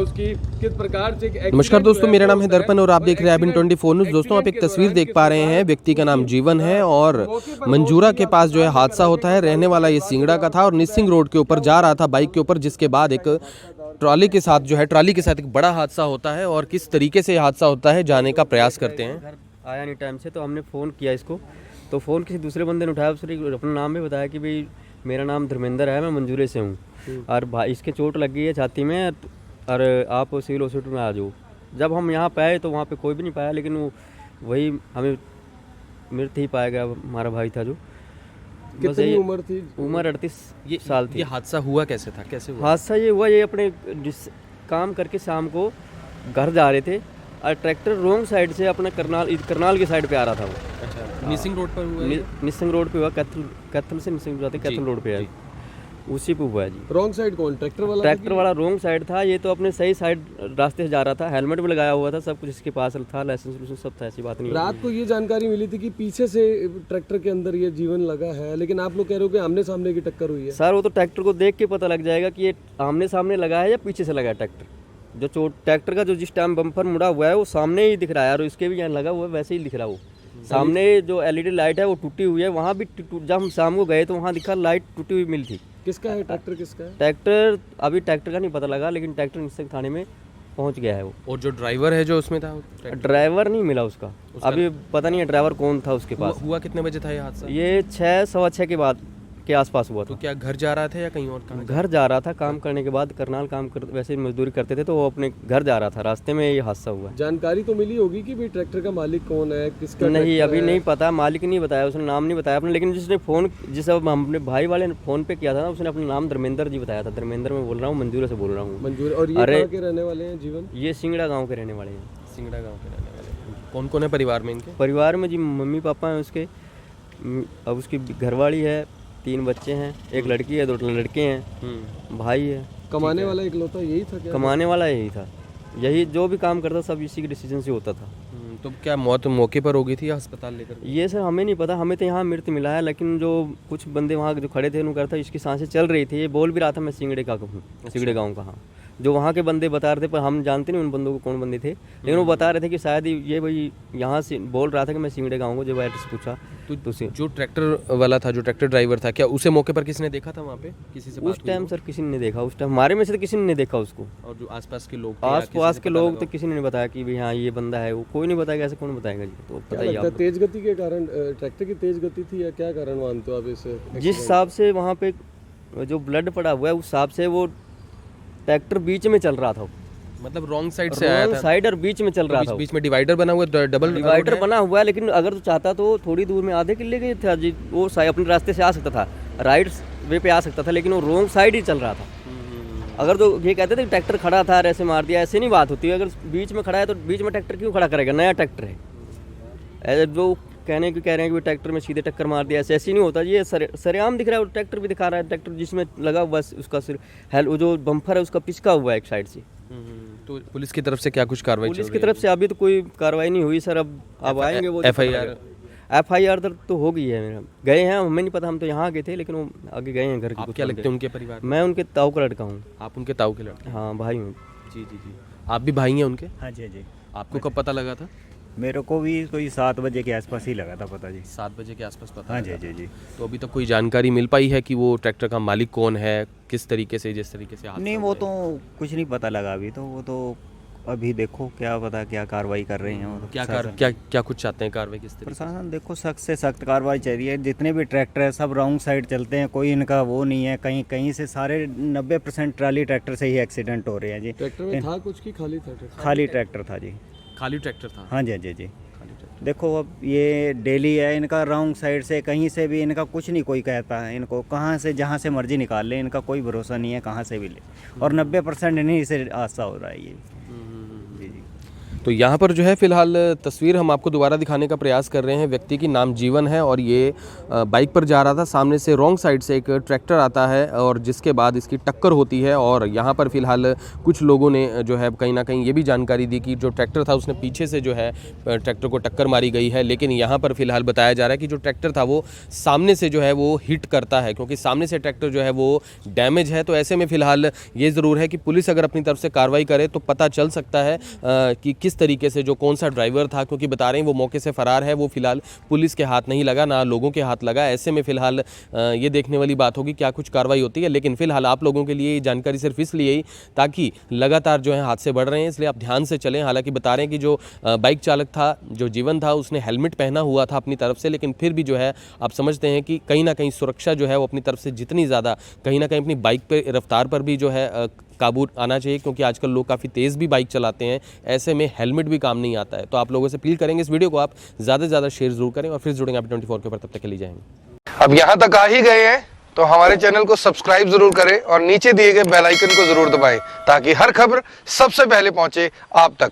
उसकी, किस प्रकार से नमस्कार दोस्तों, मेरा नाम है दर्पण और आप देख रहे हैं IBN 24 न्यूज़। दोस्तों, आप एक तस्वीर देख पा रहे हैं। व्यक्ति का नाम जीवन है और मंजूरा के पास जो है हादसा होता है। रहने वाला ये सिंगड़ा का था और निसिंग रोड के ऊपर जा रहा था बाइक के ऊपर, जिसके बाद एक ट्रॉली के साथ एक बड़ा हादसा होता है। और किस तरीके से हादसा होता है जाने का प्रयास करते हैं। घर आया नहीं टाइम से, तो हमने फ़ोन किया इसको, तो फ़ोन किसी दूसरे बंदे ने उठाया। उसने अपना नाम भी बताया कि भाई मेरा नाम धर्मेंद्र है, मैं मंजूरे से हूँ और भाई इसके चोट लग गई है छाती में और आप सिविल हॉस्पिटल में आ जाओ। जब हम यहाँ पे आए तो वहाँ पे कोई भी नहीं पाया, लेकिन वो वही हमें मृत ही पाया गया, हमारा भाई था जो। कितनी उम्र थी? उम्र 38 साल थी। ये हादसा हुआ कैसे था, कैसे हुआ? हादसा ये हुआ, ये अपने काम करके शाम को घर जा रहे थे और ट्रैक्टर रोंग साइड से अपने करनाल की साइड पे आ रहा था वो। अच्छा, निसिंग रोड पर हुआ? निसिंग रोड पे हुआ, कैथल से निसिंग जाते कैथल रोड पे है, उसी पे हुआ है जी। रॉन्ग साइड कौन? ट्रैक्टर वाला? ट्रैक्टर वाला रोंग साइड था, ये तो अपने सही साइड रास्ते से जा रहा था। हेलमेट भी लगाया हुआ था, सब कुछ इसके पास था, लाइसेंस सब था, ऐसी बात नहीं। रात को ये जानकारी मिली थी कि पीछे से ट्रैक्टर के अंदर ये जीवन लगा है, लेकिन आप लोग कह रहे हो कि आमने सामने की टक्कर हुई है। सर वो तो ट्रैक्टर को देख के पता लग जाएगा कि ये आमने सामने लगा है या पीछे से लगा है ट्रैक्टर। जो चोट ट्रैक्टर का जो जिस टाइम बम्पर मुड़ा हुआ है वो सामने ही दिख रहा है और इसके भी यहाँ लगा हुआ है वैसे ही दिख रहा है। वो सामने जो LED लाइट है वो टूटी हुई है, वहाँ भी जब हम शाम को गए तो वहाँ दिखा लाइट टूटी हुई मिली थी। किसका है ट्रैक्टर? किसका है ट्रैक्टर? अभी ट्रैक्टर का नहीं पता लगा, लेकिन ट्रैक्टर निसिंग थाने में पहुँच गया है वो। और जो ड्राइवर है जो उसमें था, ड्राइवर नहीं मिला उसका अभी पता नहीं है ड्राइवर कौन था उसके पास। हुआ कितने बजे था ये हादसा? ये 6 सवा 6 के बाद के आसपास हुआ था। तो क्या घर जा रहा था या कहीं और? कहाँ घर जा रहा था, काम करने के बाद करनाल वैसे मजदूरी करते थे, तो वो अपने घर जा रहा था, रास्ते में ये हादसा हुआ। जानकारी तो मिली होगी कि भाई ट्रैक्टर का मालिक कौन है, किसका? नहीं, अभी नहीं पता, मालिक नहीं बताया, उसने नाम नहीं बताया अपना। लेकिन जिसने फ़ोन, हमने भाई वाले ने फ़ोन पे किया था ना, उसने अपना नाम धर्मेंद्र जी बताया था। धर्मेंद्र मैं बोल रहा हूँ, मंजूरा से बोल रहा हूँ। मंजूर। और ये कहाँ के रहने वाले हैं जीवन? ये सिंगड़ा गाँव के रहने वाले हैं। सिंगड़ा गाँव के रहने वाले। कौन कौन है परिवार में इनके? परिवार में जी मम्मी पापा हैं उसके, अब उसकी घरवाली है, 3 बच्चे हैं, एक लड़की है, 2 लड़के हैं, भाई है। कमाने वाला इकलौता यही था क्या? कमाने वाला यही था, यही जो भी काम करता सब इसी के डिसीजन से होता था। तो क्या मौत मौके पर हो गई थी या अस्पताल लेकर? ये सर हमें नहीं पता, हमें तो यहाँ मृत मिला है, लेकिन जो कुछ बंदे वहाँ जो खड़े थे उन्होंने कहा था इसकी सांसें चल रही थी। ये बोल भी रहा था मैं सिंगड़े का हूँ, सिंगड़े गाँव का। हाँ, जो वहाँ के बंदे बता रहे थे, पर हम जानते नहीं उन बंदों को कौन बंदे थे, लेकिन वो बता रहे थे कि शायद ये भाई यहाँ से बोल रहा था कि मैं सिंगड़े गाँव को। जब एड्रेस पूछा तो जो ट्रैक्टर वाला था, जो ट्रैक्टर ड्राइवर था, क्या उसे मौके पर किसी ने देखा था? वहाँ पे किसी से उस टाइम सर किसी ने नहीं देखा, उस टाइम हमारे में से तो किसी ने नहीं देखा उसको। और जो आसपास के लोग, आसपास के लोग तो किसी ने नहीं बताया कि भाई हाँ ये बंदा है, वो कोई नहीं बताएगा, ऐसे कौन बताएगा जी। तो पता ही आप, तेज गति के कारण, ट्रैक्टर की तेज गति थी या क्या कारण मानते हो आप इसे? जिस हिसाब से वहाँ पे जो ब्लड पड़ा हुआ है उस हिसाब से वो ट्रैक्टर बीच में चल रहा था, मतलब रॉन्ग साइड से आया था, साइड और बीच में चल रहा था। बीच में डिवाइडर बना हुआ है, डबल डिवाइडर बना हुआ है, लेकिन अगर तो चाहता तो थोड़ी दूर में आधे किले के था जी, वो अपने रास्ते से आ सकता था, राइट वे पे आ सकता था, लेकिन वो रॉन्ग साइड ही चल रहा था। अगर तो ये कहते थे ट्रैक्टर खड़ा था और ऐसे मार दिया, ऐसे नहीं बात होती। अगर बीच में खड़ा है तो बीच में ट्रैक्टर क्यों खड़ा करेगा? नया ट्रैक्टर है, ऐसे जो कह रहे हैं कि ट्रैक्टर में सीधे टक्कर मार दिया, ऐसे नहीं होता। ये सरेआम दिख रहा है, ट्रैक्टर भी दिखा रहा है, ट्रैक्टर जिसमें लगा बस उसका वो जो बम्पर है उसका पिचका हुआ है एक साइड से। तो पुलिस की तरफ से क्या कुछ कार्रवाई? पुलिस की तरफ से अभी तो कोई कार्रवाई नहीं हुई सर, अब आएंगे वो। FIR तो हो गई है, मेरा गए हैं, हमें नहीं पता, हम तो यहाँ गए थे, लेकिन वो आगे गए हैं घर के। आप क्या लगते हैं उनके परिवार? मैं उनके ताऊ का लड़का हूँ। आप उनके ताऊ के लड़के? हाँ, भाई हूँ। जी। आप भी भाई हैं उनके? हाँ जी, जी। आपको कब पता लगा था? मेरे को भी कोई 7 बजे के आसपास ही लगा था पता जी। 7 बजे के आसपास पता? हाँ लगा जी, जी। तो अभी तक कोई जानकारी मिल पाई है कि वो ट्रैक्टर का मालिक कौन है, किस तरीके से, जिस तरीके से हादसा नहीं, वो तो कुछ नहीं पता लगा अभी तो। वो तो अभी देखो क्या पता क्या कार्रवाई कर रहे हैं वो तो। क्या कुछ चाहते हैं कार्रवाई किस तरीके? प्रशासन देखो सख्त से सख्त कार्रवाई चाहिए। जितने भी ट्रैक्टर है सब रॉन्ग साइड चलते हैं, कोई इनका वो नहीं है। कहीं कहीं से सारे 90% ट्राली ट्रैक्टर से ही एक्सीडेंट हो रहे हैं जी। ट्रैक्टर में था कुछ की खाली था? खाली ट्रैक्टर था जी। खाली ट्रैक्टर था? हाँ जी, जी। देखो अब ये डेली है इनका, रॉन्ग साइड से कहीं से भी इनका कुछ नहीं कोई कहता है। इनको कहाँ से जहाँ से मर्जी निकाल ले, इनका कोई भरोसा नहीं है कहाँ से भी ले। और 90% इन्हीं से हादसा हो रहा है ये। जी। तो यहाँ पर जो है फिलहाल तस्वीर हम आपको दोबारा दिखाने का प्रयास कर रहे हैं। व्यक्ति की नाम जीवन है और ये बाइक पर जा रहा था, सामने से रॉन्ग साइड से एक ट्रैक्टर आता है और जिसके बाद इसकी टक्कर होती है। और यहाँ पर फिलहाल कुछ लोगों ने जो है कहीं ना कहीं ये भी जानकारी दी कि जो ट्रैक्टर था उसने पीछे से जो है ट्रैक्टर को टक्कर मारी गई है। लेकिन यहाँ पर फिलहाल बताया जा रहा है कि जो ट्रैक्टर था वो सामने से जो है वो हिट करता है, क्योंकि सामने से ट्रैक्टर जो है वो डैमेज है। तो ऐसे में फिलहाल ये ज़रूर है कि पुलिस अगर अपनी तरफ से कार्रवाई करे तो पता चल सकता है कि किस तरीके से जो कौन सा ड्राइवर था, क्योंकि बता रहे हैं वो मौके से फ़रार है, वो फिलहाल पुलिस के हाथ नहीं लगा, ना लोगों के हाथ लगा। ऐसे में फ़िलहाल ये देखने वाली बात होगी क्या कुछ कार्रवाई होती है। लेकिन फ़िलहाल आप लोगों के लिए ये जानकारी सिर्फ इसलिए ही ताकि लगातार जो है हादसे बढ़ रहे हैं, इसलिए आप ध्यान से चलें। हालांकि बता रहे हैं कि जो बाइक चालक था, जो जीवन था, उसने हेलमेट पहना हुआ था अपनी तरफ से, लेकिन फिर भी जो है आप समझते हैं कि कहीं ना कहीं सुरक्षा जो है वो अपनी तरफ से जितनी ज़्यादा कहीं ना कहीं अपनी बाइक पे रफ्तार पर भी जो है काबू आना चाहिए, क्योंकि आजकल लोग काफ़ी तेज़ भी बाइक चलाते हैं। ऐसे में हेलमेट भी काम नहीं आता है। तो आप लोगों से अपील करेंगे इस वीडियो को आप ज़्यादा से ज़्यादा शेयर जरूर करें और फिर जुड़ेंगे आप 24 के ऊपर। तब तक के लिए जाएंगे। अब यहाँ तक आ ही गए हैं तो हमारे चैनल को सब्सक्राइब जरूर करें और नीचे दिए गए बेल आइकन को जरूर दबाएं ताकि हर खबर सबसे पहले पहुंचे आप तक।